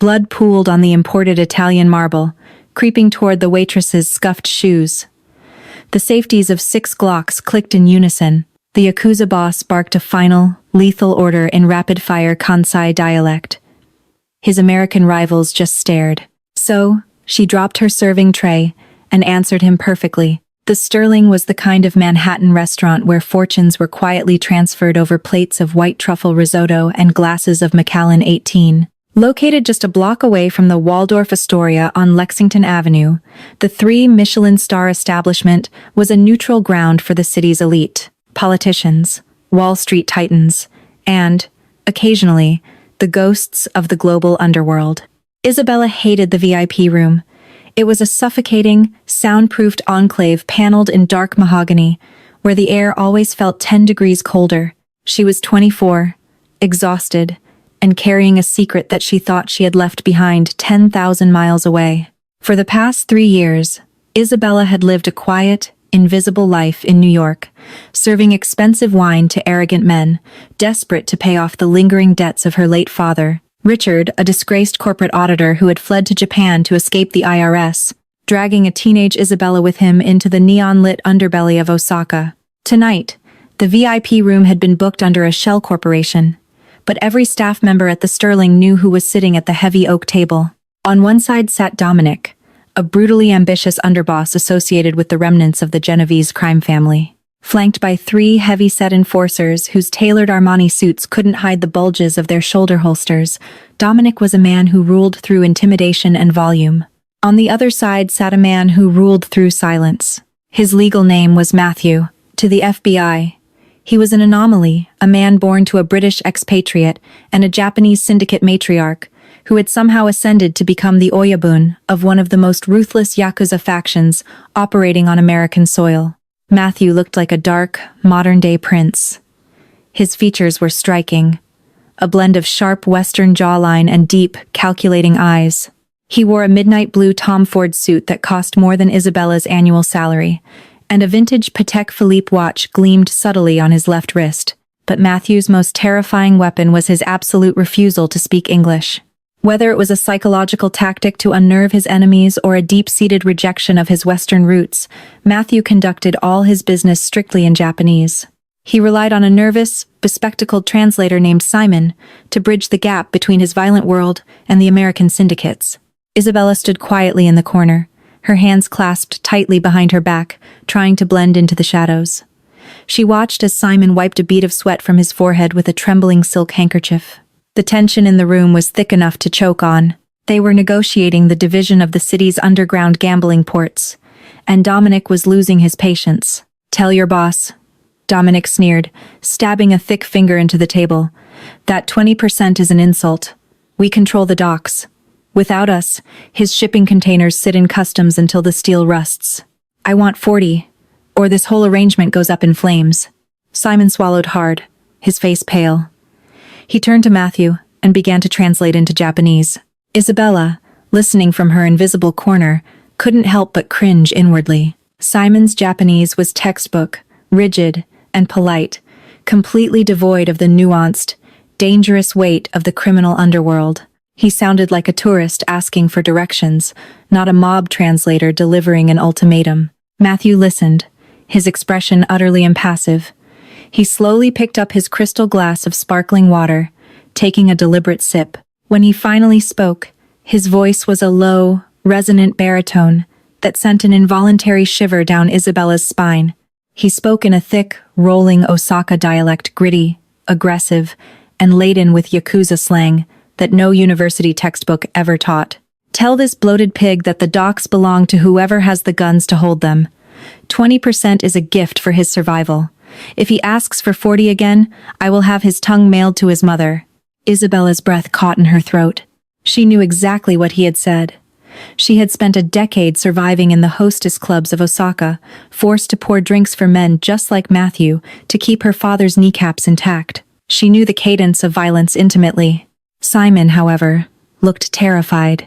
Blood pooled on the imported Italian marble, creeping toward the waitress's scuffed shoes. The safeties of 6 Glocks clicked in unison. The Yakuza boss barked a final, lethal order in rapid-fire Kansai dialect. His American rivals just stared. So, she dropped her serving tray and answered him perfectly. The Sterling was the kind of Manhattan restaurant where fortunes were quietly transferred over plates of white truffle risotto and glasses of Macallan 18. Located just a block away from the Waldorf Astoria on Lexington Avenue, the 3 Michelin star establishment was a neutral ground for the city's elite, politicians, Wall Street titans, and, occasionally, the ghosts of the global underworld. Isabella hated the VIP room. It was a suffocating, soundproofed enclave paneled in dark mahogany, where the air always felt 10 degrees colder. She was 24, exhausted, and carrying a secret that she thought she had left behind 10,000 miles away. For the past 3 years, Isabella had lived a quiet, invisible life in New York, serving expensive wine to arrogant men, desperate to pay off the lingering debts of her late father, Richard, a disgraced corporate auditor who had fled to Japan to escape the IRS, dragging a teenage Isabella with him into the neon-lit underbelly of Osaka. Tonight, the VIP room had been booked under a shell corporation, but every staff member at the Sterling knew who was sitting at the heavy oak table. On one side sat Dominic, a brutally ambitious underboss associated with the remnants of the Genovese crime family. Flanked by 3 heavy-set enforcers whose tailored Armani suits couldn't hide the bulges of their shoulder holsters, Dominic was a man who ruled through intimidation and volume. On the other side sat a man who ruled through silence. His legal name was Matthew. To the FBI, he was an anomaly, a man born to a British expatriate and a Japanese syndicate matriarch, who had somehow ascended to become the Oyabun of one of the most ruthless Yakuza factions operating on American soil. Matthew looked like a dark, modern-day prince. His features were striking, a blend of sharp Western jawline and deep, calculating eyes. He wore a midnight blue Tom Ford suit that cost more than Isabella's annual salary, and a vintage Patek Philippe watch gleamed subtly on his left wrist. But Matthew's most terrifying weapon was his absolute refusal to speak English. Whether it was a psychological tactic to unnerve his enemies or a deep-seated rejection of his Western roots, Matthew conducted all his business strictly in Japanese. He relied on a nervous, bespectacled translator named Simon to bridge the gap between his violent world and the American syndicates. Isabella stood quietly in the corner, her hands clasped tightly behind her back, trying to blend into the shadows. She watched as Simon wiped a bead of sweat from his forehead with a trembling silk handkerchief. The tension in the room was thick enough to choke on. They were negotiating the division of the city's underground gambling ports, and Dominic was losing his patience. "Tell your boss," Dominic sneered, stabbing a thick finger into the table. "That 20% is an insult. We control the docks. Without us, his shipping containers sit in customs until the steel rusts. I want 40, or this whole arrangement goes up in flames." Simon swallowed hard, his face pale. He turned to Matthew and began to translate into Japanese. Isabella, listening from her invisible corner, couldn't help but cringe inwardly. Simon's Japanese was textbook, rigid, and polite, completely devoid of the nuanced, dangerous weight of the criminal underworld. He sounded like a tourist asking for directions, not a mob translator delivering an ultimatum. Matthew listened, his expression utterly impassive. He slowly picked up his crystal glass of sparkling water, taking a deliberate sip. When he finally spoke, his voice was a low, resonant baritone that sent an involuntary shiver down Isabella's spine. He spoke in a thick, rolling Osaka dialect, gritty, aggressive, and laden with Yakuza slang that no university textbook ever taught. "Tell this bloated pig that the docks belong to whoever has the guns to hold them. 20% is a gift for his survival. If he asks for 40 again, I will have his tongue mailed to his mother." Isabella's breath caught in her throat. She knew exactly what he had said. She had spent a decade surviving in the hostess clubs of Osaka, forced to pour drinks for men just like Matthew to keep her father's kneecaps intact. She knew the cadence of violence intimately. Simon, however, looked terrified.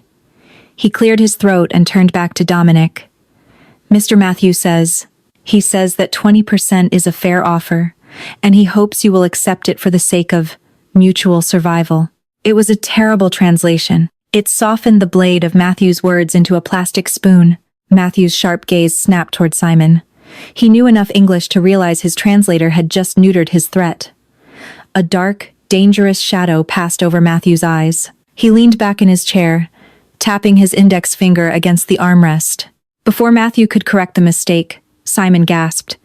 He cleared his throat and turned back to Dominic. "Mr. Matthew says, he says that 20% is a fair offer, and he hopes you will accept it for the sake of mutual survival." It was a terrible translation. It softened the blade of Matthew's words into a plastic spoon. Matthew's sharp gaze snapped toward Simon. He knew enough English to realize his translator had just neutered his threat. A dark, dangerous shadow passed over Matthew's eyes. He leaned back in his chair, tapping his index finger against the armrest. Before Matthew could correct the mistake, Simon gasped.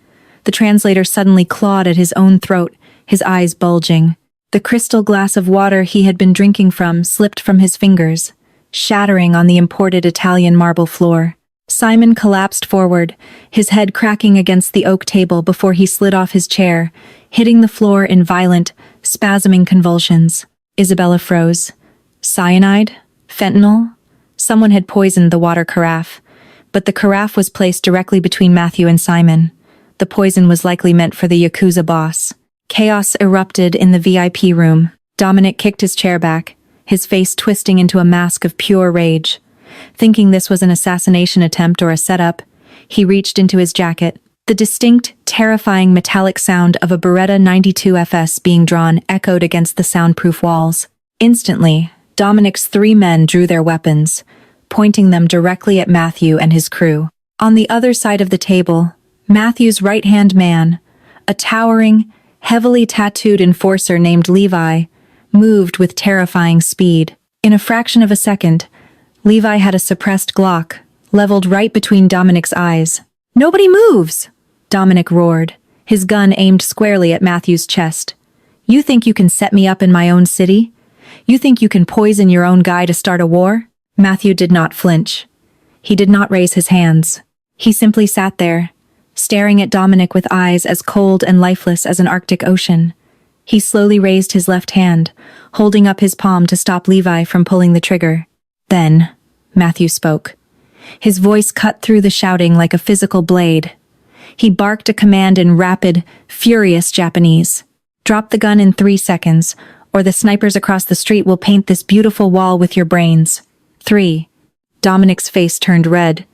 The translator suddenly clawed at his own throat, his eyes bulging. The crystal glass of water he had been drinking from slipped from his fingers, shattering on the imported Italian marble floor. Simon collapsed forward, his head cracking against the oak table before he slid off his chair, hitting the floor in violent, spasming convulsions. Isabella froze. Cyanide? Fentanyl? Someone had poisoned the water carafe, but the carafe was placed directly between Matthew and Simon. The poison was likely meant for the Yakuza boss. Chaos erupted in the VIP room. Dominic kicked his chair back, his face twisting into a mask of pure rage. Thinking this was an assassination attempt or a setup, he reached into his jacket. The distinct, terrifying metallic sound of a Beretta 92 FS being drawn echoed against the soundproof walls. Instantly, Dominic's 3 men drew their weapons, pointing them directly at Matthew and his crew. On the other side of the table, Matthew's right-hand man, a towering, heavily tattooed enforcer named Levi, moved with terrifying speed. In a fraction of a second, Levi had a suppressed Glock, leveled right between Dominic's eyes. "Nobody moves!" Dominic roared, his gun aimed squarely at Matthew's chest. "You think you can set me up in my own city? You think you can poison your own guy to start a war?" Matthew did not flinch. He did not raise his hands. He simply sat there, staring at Dominic with eyes as cold and lifeless as an Arctic ocean. He slowly raised his left hand, holding up his palm to stop Levi from pulling the trigger. Then, Matthew spoke. His voice cut through the shouting like a physical blade. He barked a command in rapid, furious Japanese. "Drop the gun in 3 seconds, or the snipers across the street will paint this beautiful wall with your brains." 3. Dominic's face turned red.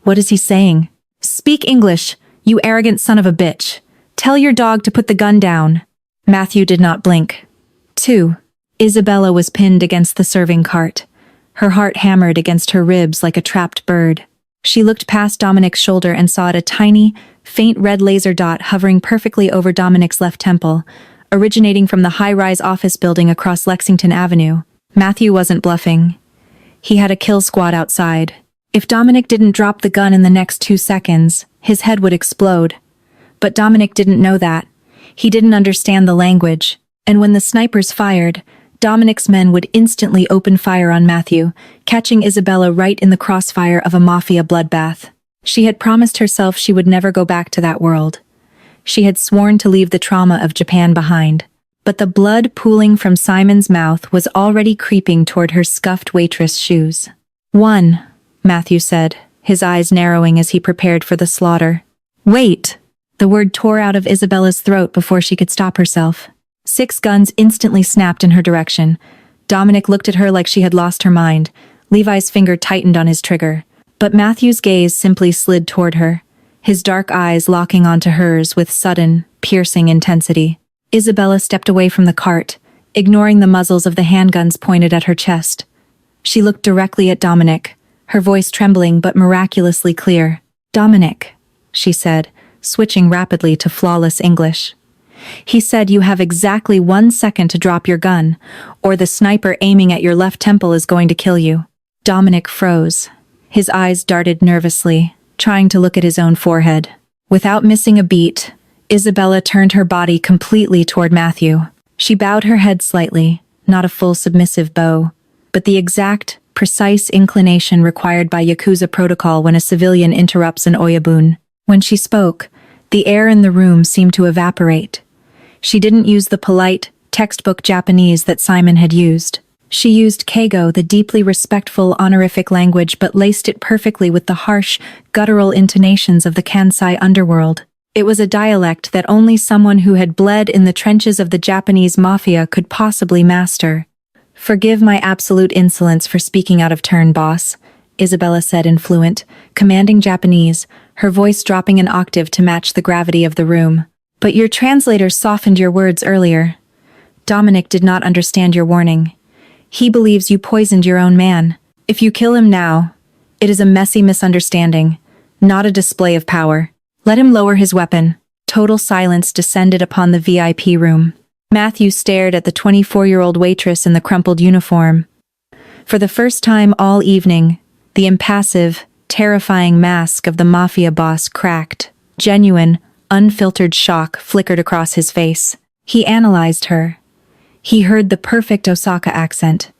"What is he saying?" "Speak English, you arrogant son of a bitch. Tell your dog to put the gun down." Matthew did not blink. 2. Isabella was pinned against the serving cart. Her heart hammered against her ribs like a trapped bird. She looked past Dominic's shoulder and saw a tiny, faint red laser dot hovering perfectly over Dominic's left temple, originating from the high-rise office building across Lexington Avenue. Matthew wasn't bluffing. He had a kill squad outside. If Dominic didn't drop the gun in the next 2 seconds, his head would explode. But Dominic didn't know that. He didn't understand the language. And when the snipers fired, Dominic's men would instantly open fire on Matthew, catching Isabella right in the crossfire of a Mafia bloodbath. She had promised herself she would never go back to that world. She had sworn to leave the trauma of Japan behind. But the blood pooling from Simon's mouth was already creeping toward her scuffed waitress shoes. "1," Matthew said, his eyes narrowing as he prepared for the slaughter. "Wait!" The word tore out of Isabella's throat before she could stop herself. 6 guns instantly snapped in her direction. Dominic looked at her like she had lost her mind. Levi's finger tightened on his trigger. But Matthew's gaze simply slid toward her, his dark eyes locking onto hers with sudden, piercing intensity. Isabella stepped away from the cart, ignoring the muzzles of the handguns pointed at her chest. She looked directly at Dominic, her voice trembling but miraculously clear. "Dominic," she said, switching rapidly to flawless English. "He said you have exactly 1 second to drop your gun, or the sniper aiming at your left temple is going to kill you." Dominic froze. His eyes darted nervously, trying to look at his own forehead. Without missing a beat, Isabella turned her body completely toward Matthew. She bowed her head slightly, not a full submissive bow, but the exact, precise inclination required by Yakuza protocol when a civilian interrupts an oyabun. When she spoke, the air in the room seemed to evaporate. She didn't use the polite, textbook Japanese that Simon had used. She used Keigo, the deeply respectful, honorific language, but laced it perfectly with the harsh, guttural intonations of the Kansai underworld. It was a dialect that only someone who had bled in the trenches of the Japanese Mafia could possibly master. "Forgive my absolute insolence for speaking out of turn, boss," Isabella said in Fluent, commanding Japanese, her voice dropping an octave to match the gravity of the room. "But your translator softened your words earlier. Dominic did not understand your warning. He believes you poisoned your own man. If you kill him now, it is a messy misunderstanding, not a display of power. Let him lower his weapon." Total silence descended upon the VIP room. Matthew stared at the 24-year-old waitress in the crumpled uniform. For the first time all evening, the impassive, terrifying mask of the Mafia boss cracked. Genuine, unfiltered shock flickered across his face. He analyzed her. He heard the perfect Osaka accent.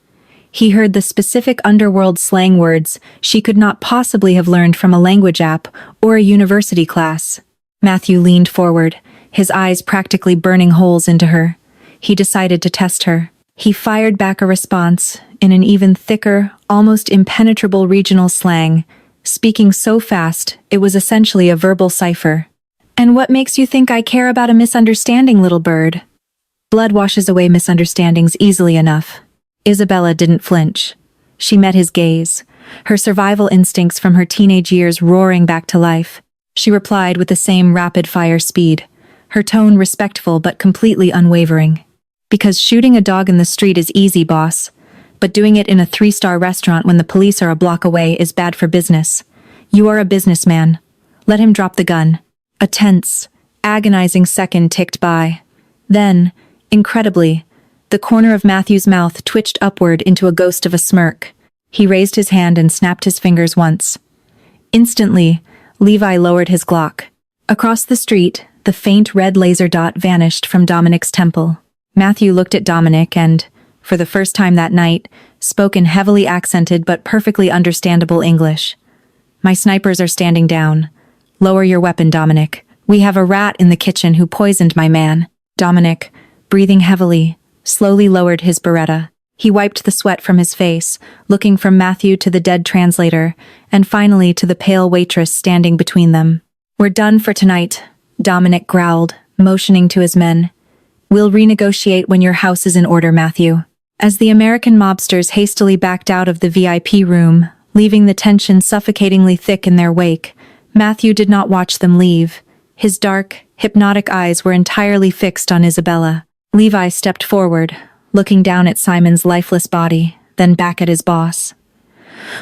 He heard the specific underworld slang words she could not possibly have learned from a language app or a university class. Matthew leaned forward, his eyes practically burning holes into her. He decided to test her. He fired back a response in an even thicker, almost impenetrable regional slang, speaking so fast it was essentially a verbal cipher. "And what makes you think I care about a misunderstanding, little bird?" Blood washes away misunderstandings easily enough. Isabella didn't flinch. She met his gaze, her survival instincts from her teenage years roaring back to life. She replied with the same rapid-fire speed, her tone respectful but completely unwavering. "Because shooting a dog in the street is easy, boss. But doing it in a 3-star restaurant when the police are a block away is bad for business. You are a businessman. Let him drop the gun." A tense, agonizing second ticked by. Then, incredibly, the corner of Matthew's mouth twitched upward into a ghost of a smirk. He raised his hand and snapped his fingers once. Instantly, Levi lowered his Glock. Across the street, the faint red laser dot vanished from Dominic's temple. Matthew looked at Dominic and, for the first time that night, spoke in heavily accented but perfectly understandable English. "My snipers are standing down. Lower your weapon, Dominic. We have a rat in the kitchen who poisoned my man." Dominic, breathing heavily, slowly lowered his Beretta. He wiped the sweat from his face, looking from Matthew to the dead translator, and finally to the pale waitress standing between them. "We're done for tonight," Dominic growled, motioning to his men. "We'll renegotiate when your house is in order, Matthew." As the American mobsters hastily backed out of the VIP room, leaving the tension suffocatingly thick in their wake, Matthew did not watch them leave. His dark, hypnotic eyes were entirely fixed on Isabella. Levi stepped forward, looking down at Simon's lifeless body, then back at his boss.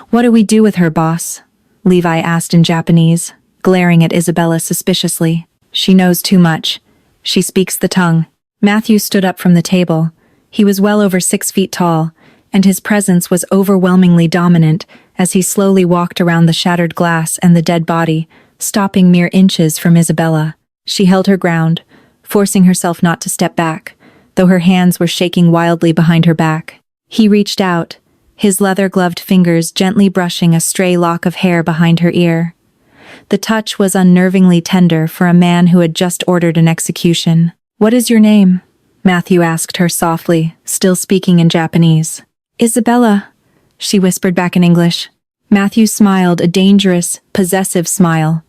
"What do we do with her, boss?" Levi asked in Japanese, glaring at Isabella suspiciously. "She knows too much. She speaks the tongue." Matthew stood up from the table. He was well over 6 feet tall, and his presence was overwhelmingly dominant as he slowly walked around the shattered glass and the dead body, stopping mere inches from Isabella. She held her ground, forcing herself not to step back, though her hands were shaking wildly behind her back. He reached out, his leather-gloved fingers gently brushing a stray lock of hair behind her ear. The touch was unnervingly tender for a man who had just ordered an execution. "What is your name?" Matthew asked her softly, still speaking in Japanese. "Isabella," she whispered back in English. Matthew smiled, a dangerous, possessive smile.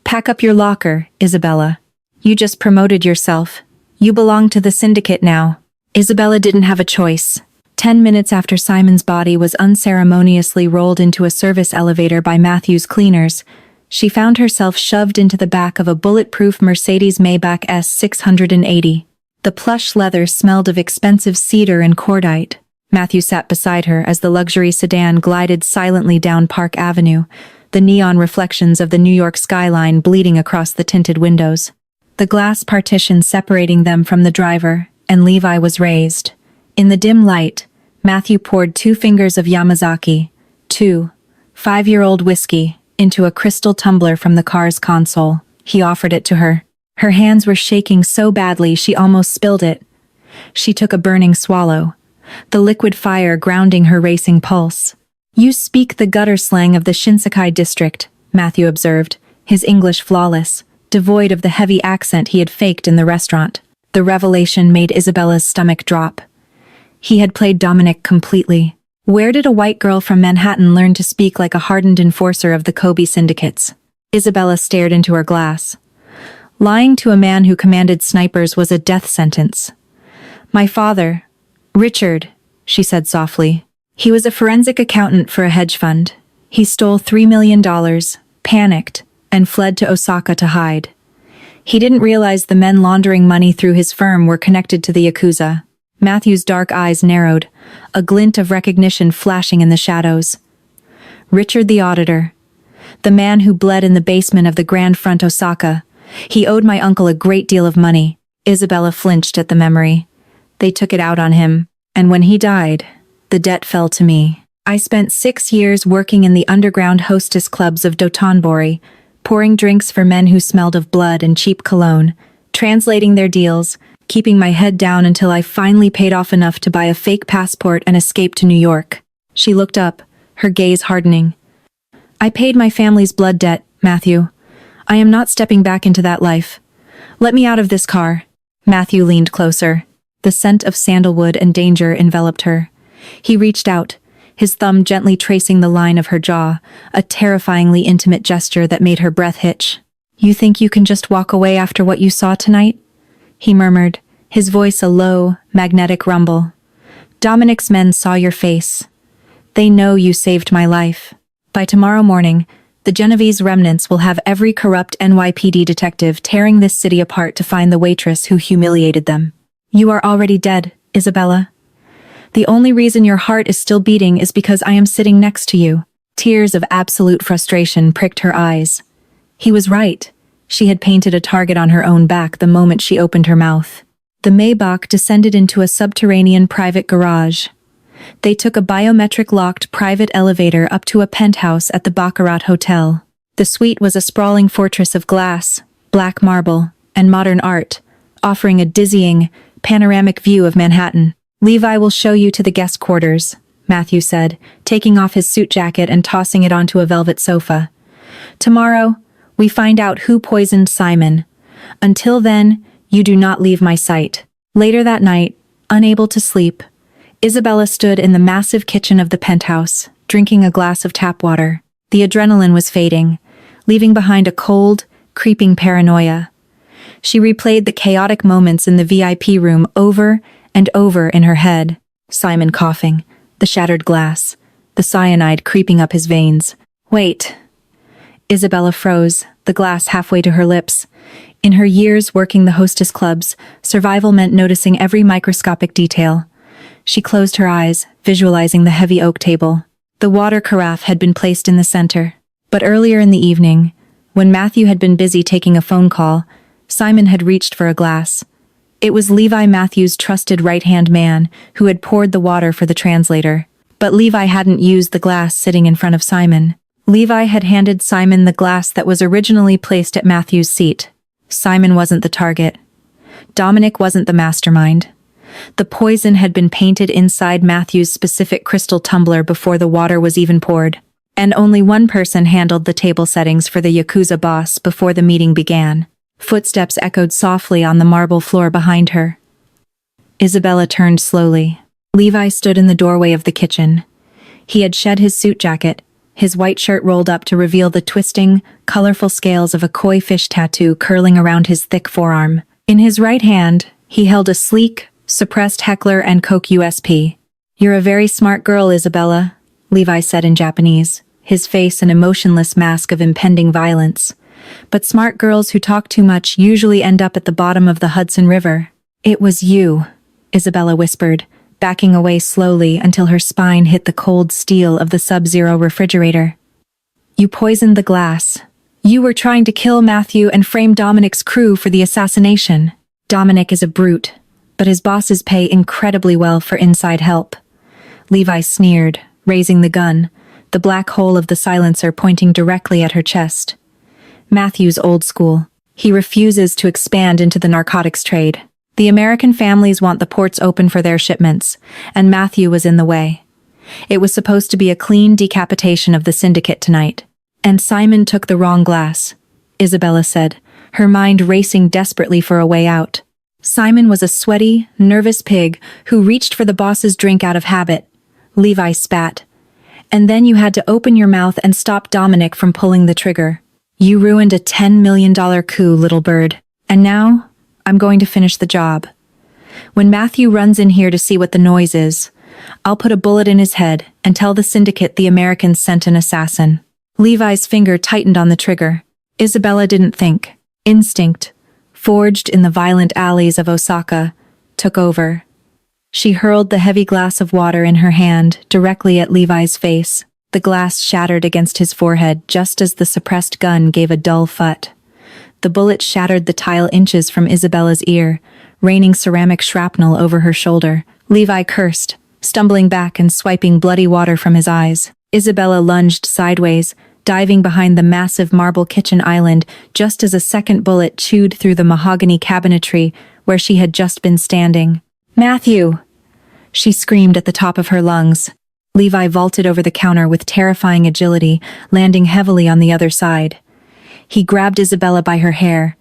"Pack up your locker, Isabella. You just promoted yourself. You belong to the syndicate now." Isabella didn't have a choice. 10 minutes after Simon's body was unceremoniously rolled into a service elevator by Matthew's cleaners, she found herself shoved into the back of a bulletproof Mercedes-Maybach S680. The plush leather smelled of expensive cedar and cordite. Matthew sat beside her as the luxury sedan glided silently down Park Avenue, the neon reflections of the New York skyline bleeding across the tinted windows. The glass partition separating them from the driver, and Levi was raised. In the dim light, Matthew poured 2 fingers of Yamazaki, 5-year-old whiskey, into a crystal tumbler from the car's console. He offered it to her. Her hands were shaking so badly she almost spilled it. She took a burning swallow, the liquid fire grounding her racing pulse. "You speak the gutter slang of the Shinsekai district," Matthew observed, his English flawless, devoid of the heavy accent he had faked in the restaurant. The revelation made Isabella's stomach drop. He had played Dominic completely. Where did a white girl from Manhattan learn to speak like a hardened enforcer of the Kobe syndicates? Isabella stared into her glass. Lying to a man who commanded snipers was a death sentence. "My father, Richard," she said softly. "He was a forensic accountant for a hedge fund. He stole $3 million, panicked, and fled to Osaka to hide. He didn't realize the men laundering money through his firm were connected to the Yakuza. Matthew's dark eyes narrowed, a glint of recognition flashing in the shadows. Richard the auditor. The man who bled in the basement of the Grand Front Osaka. He owed my uncle a great deal of money. Isabella flinched at the memory. They took it out on him, and when he died, the debt fell to me. I spent 6 years working in the underground hostess clubs of Dotonbori, pouring drinks for men who smelled of blood and cheap cologne, translating their deals, keeping my head down until I finally paid off enough to buy a fake passport and escape to New York. She looked up, her gaze hardening. I paid my family's blood debt, Matthew. I am not stepping back into that life. Let me out of this car. Matthew leaned closer. The scent of sandalwood and danger enveloped her. He reached out, his thumb gently tracing the line of her jaw, a terrifyingly intimate gesture that made her breath hitch. You think you can just walk away after what you saw tonight? He murmured, his voice a low, magnetic rumble. Dominic's men saw your face. They know you saved my life. By tomorrow morning, the Genovese remnants will have every corrupt NYPD detective tearing this city apart to find the waitress who humiliated them. You are already dead, Isabella. The only reason your heart is still beating is because I am sitting next to you. Tears of absolute frustration pricked her eyes. He was right. She had painted a target on her own back the moment she opened her mouth. The Maybach descended into a subterranean private garage. They took a biometric-locked private elevator up to a penthouse at the Baccarat Hotel. The suite was a sprawling fortress of glass, black marble, and modern art, offering a dizzying, panoramic view of Manhattan. Levi will show you to the guest quarters, Matthew said, taking off his suit jacket and tossing it onto a velvet sofa. Tomorrow, we find out who poisoned Simon. Until then, you do not leave my sight. Later that night, unable to sleep, Isabella stood in the massive kitchen of the penthouse, drinking a glass of tap water. The adrenaline was fading, leaving behind a cold, creeping paranoia. She replayed the chaotic moments in the VIP room over and over in her head. Simon coughing, the shattered glass, the cyanide creeping up his veins. Wait. Isabella froze, the glass halfway to her lips. In her years working the hostess clubs, survival meant noticing every microscopic detail. She closed her eyes, visualizing the heavy oak table. The water carafe had been placed in the center. But earlier in the evening, when Matthew had been busy taking a phone call, Simon had reached for a glass. It was Levi Matthews' trusted right-hand man who had poured the water for the translator. But Levi hadn't used the glass sitting in front of Simon. Levi had handed Simon the glass that was originally placed at Matthew's seat. Simon wasn't the target. Dominic wasn't the mastermind. The poison had been painted inside Matthew's specific crystal tumbler before the water was even poured. And only one person handled the table settings for the Yakuza boss before the meeting began. Footsteps echoed softly on the marble floor behind her. Isabella turned slowly. Levi stood in the doorway of the kitchen. He had shed his suit jacket, his white shirt rolled up to reveal the twisting, colorful scales of a koi fish tattoo curling around his thick forearm. In his right hand, he held a sleek, suppressed Heckler & Koch USP. You're a very smart girl, Isabella, Levi said in Japanese, his face an emotionless mask of impending violence. But smart girls who talk too much usually end up at the bottom of the Hudson River. It was you, Isabella whispered, backing away slowly until her spine hit the cold steel of the Sub-Zero refrigerator. You poisoned the glass. You were trying to kill Matthew and frame Dominic's crew for the assassination. Dominic is a brute, but his bosses pay incredibly well for inside help. Levi sneered, raising the gun, the black hole of the silencer pointing directly at her chest. Matthew's old school. He refuses to expand into the narcotics trade. The American families want the ports open for their shipments, and Matthew was in the way. It was supposed to be a clean decapitation of the syndicate tonight. And Simon took the wrong glass, Isabella said, her mind racing desperately for a way out. Simon was a sweaty, nervous pig who reached for the boss's drink out of habit. Levi spat. And then you had to open your mouth and stop Dominic from pulling the trigger. You ruined a $10 million coup, little bird. And now, I'm going to finish the job. When Matthew runs in here to see what the noise is, I'll put a bullet in his head and tell the syndicate the Americans sent an assassin. Levi's finger tightened on the trigger. Isabella didn't think. Instinct, forged in the violent alleys of Osaka, took over. She hurled the heavy glass of water in her hand directly at Levi's face. The glass shattered against his forehead just as the suppressed gun gave a dull phut. The bullet shattered the tile inches from Isabella's ear, raining ceramic shrapnel over her shoulder. Levi cursed, stumbling back and swiping bloody water from his eyes. Isabella lunged sideways, diving behind the massive marble kitchen island just as a second bullet chewed through the mahogany cabinetry where she had just been standing. "Matthew!" she screamed at the top of her lungs. Levi vaulted over the counter with terrifying agility, landing heavily on the other side. He grabbed Isabella by her hair,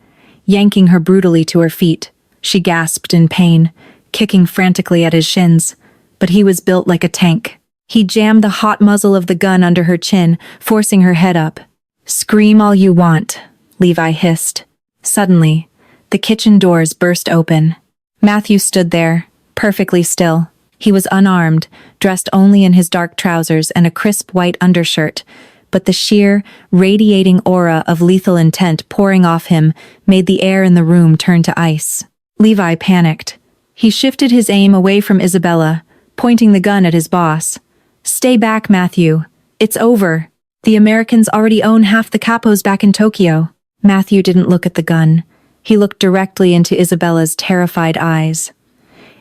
yanking her brutally to her feet. She gasped in pain, kicking frantically at his shins, but he was built like a tank. He jammed the hot muzzle of the gun under her chin, forcing her head up. "Scream all you want," Levi hissed. Suddenly, the kitchen doors burst open. Matthew stood there, perfectly still. He was unarmed, dressed only in his dark trousers and a crisp white undershirt, but the sheer, radiating aura of lethal intent pouring off him made the air in the room turn to ice. Levi panicked. He shifted his aim away from Isabella, pointing the gun at his boss. "Stay back, Matthew. It's over. The Americans already own half the capos back in Tokyo." Matthew didn't look at the gun. He looked directly into Isabella's terrified eyes.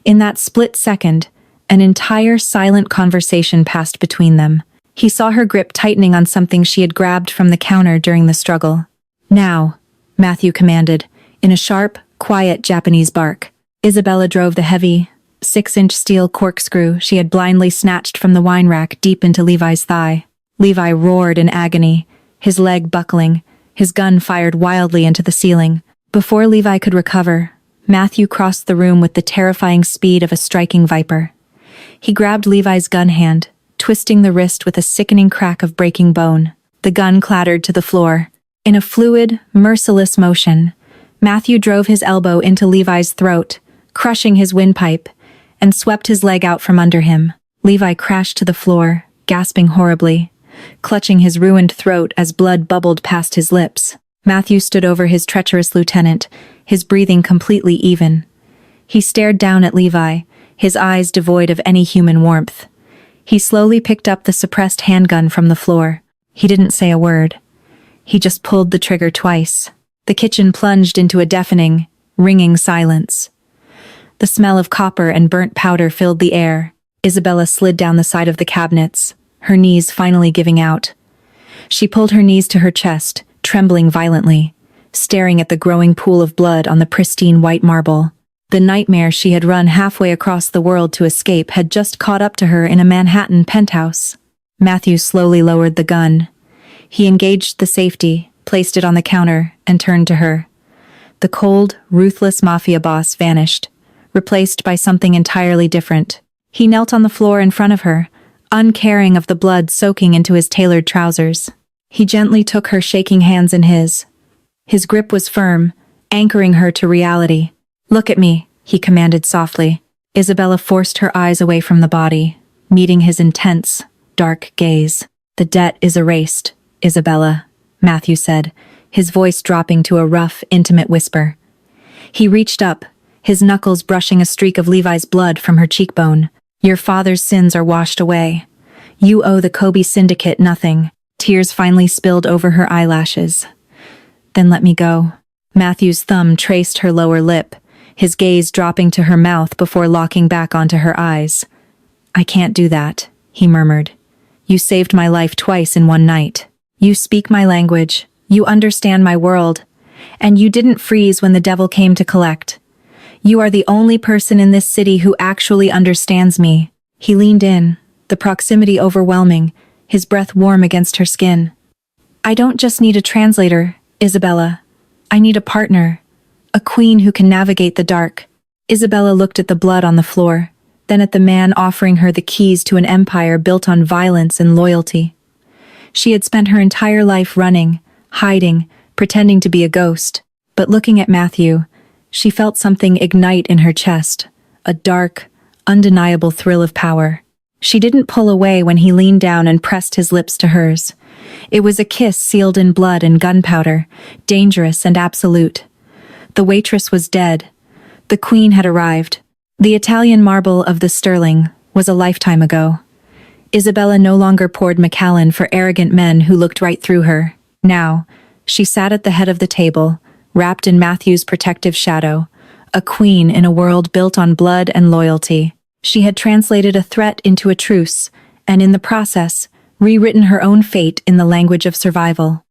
In that split second, an entire silent conversation passed between them. He saw her grip tightening on something she had grabbed from the counter during the struggle. "Now," Matthew commanded, in a sharp, quiet Japanese bark. Isabella drove the heavy, 6-inch steel corkscrew she had blindly snatched from the wine rack deep into Levi's thigh. Levi roared in agony, his leg buckling, his gun fired wildly into the ceiling. Before Levi could recover, Matthew crossed the room with the terrifying speed of a striking viper. He grabbed Levi's gun hand, twisting the wrist with a sickening crack of breaking bone. The gun clattered to the floor. In a fluid, merciless motion, Matthew drove his elbow into Levi's throat, crushing his windpipe, and swept his leg out from under him. Levi crashed to the floor, gasping horribly, clutching his ruined throat as blood bubbled past his lips. Matthew stood over his treacherous lieutenant, his breathing completely even. He stared down at Levi, his eyes devoid of any human warmth. He slowly picked up the suppressed handgun from the floor. He didn't say a word. He just pulled the trigger twice. The kitchen plunged into a deafening, ringing silence. The smell of copper and burnt powder filled the air. Isabella slid down the side of the cabinets, her knees finally giving out. She pulled her knees to her chest, trembling violently, staring at the growing pool of blood on the pristine white marble. The nightmare she had run halfway across the world to escape had just caught up to her in a Manhattan penthouse. Matthew slowly lowered the gun. He engaged the safety, placed it on the counter, and turned to her. The cold, ruthless Mafia boss vanished, replaced by something entirely different. He knelt on the floor in front of her, uncaring of the blood soaking into his tailored trousers. He gently took her shaking hands in his. His grip was firm, anchoring her to reality. "Look at me," he commanded softly. Isabella forced her eyes away from the body, meeting his intense, dark gaze. "The debt is erased, Isabella," Matthew said, his voice dropping to a rough, intimate whisper. He reached up, his knuckles brushing a streak of Levi's blood from her cheekbone. "Your father's sins are washed away. You owe the Kobe syndicate nothing." Tears finally spilled over her eyelashes. "Then let me go." Matthew's thumb traced her lower lip, his gaze dropping to her mouth before locking back onto her eyes. "I can't do that," he murmured. "You saved my life twice in one night. You speak my language, you understand my world, and you didn't freeze when the devil came to collect. You are the only person in this city who actually understands me." He leaned in, the proximity overwhelming, his breath warm against her skin. "I don't just need a translator, Isabella. I need a partner, a queen who can navigate the dark." Isabella looked at the blood on the floor, then at the man offering her the keys to an empire built on violence and loyalty. She had spent her entire life running, hiding, pretending to be a ghost. But looking at Matthew, she felt something ignite in her chest, a dark, undeniable thrill of power. She didn't pull away when he leaned down and pressed his lips to hers. It was a kiss sealed in blood and gunpowder, dangerous and absolute. The waitress was dead. The queen had arrived. The Italian marble of the sterling was a lifetime ago. Isabella no longer poured Macallan for arrogant men who looked right through her. Now, she sat at the head of the table, wrapped in Matthew's protective shadow, a queen in a world built on blood and loyalty. She had translated a threat into a truce, and in the process, rewritten her own fate in the language of survival.